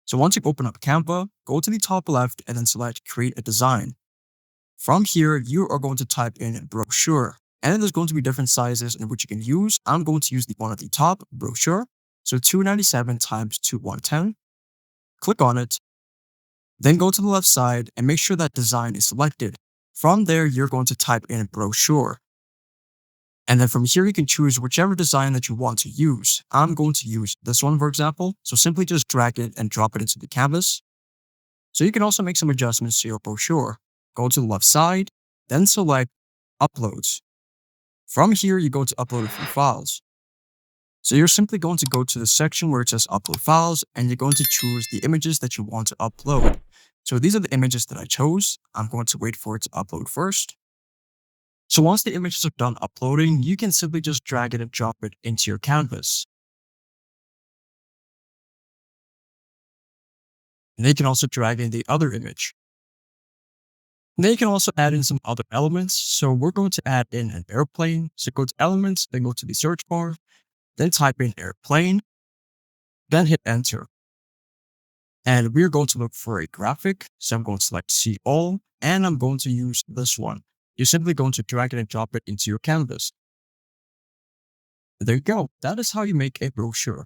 So once you open up Canva, go to the top left and then select Create a Design. From here, you are going to type in brochure. And then there's going to be different sizes in which you can use. I'm going to use the one at the top, brochure. So 297 times 2110. Click on it. Then go to the left side and make sure that design is selected. From there, you're going to type in brochure. And then from here, you can choose whichever design that you want to use. I'm going to use this one, for example. So simply just drag it and drop it into the canvas. So you can also make some adjustments to your brochure. Go to the left side, then select Uploads. From here, you go to upload a few files. So you're simply going to go to the section where it says upload files, and you're going to choose the images that you want to upload. So these are the images that I chose. I'm going to wait for it to upload first. So once the images are done uploading, you can simply just drag it and drop it into your canvas. And then you can also drag in the other image. And then you can also add in some other elements. So we're going to add in an airplane. So go to Elements, then go to the search bar, then type in airplane, then hit enter. And we're going to look for a graphic. So I'm going to select See All, and I'm going to use this one. You're simply going to drag it and drop it into your canvas. There you go. That is how you make a brochure.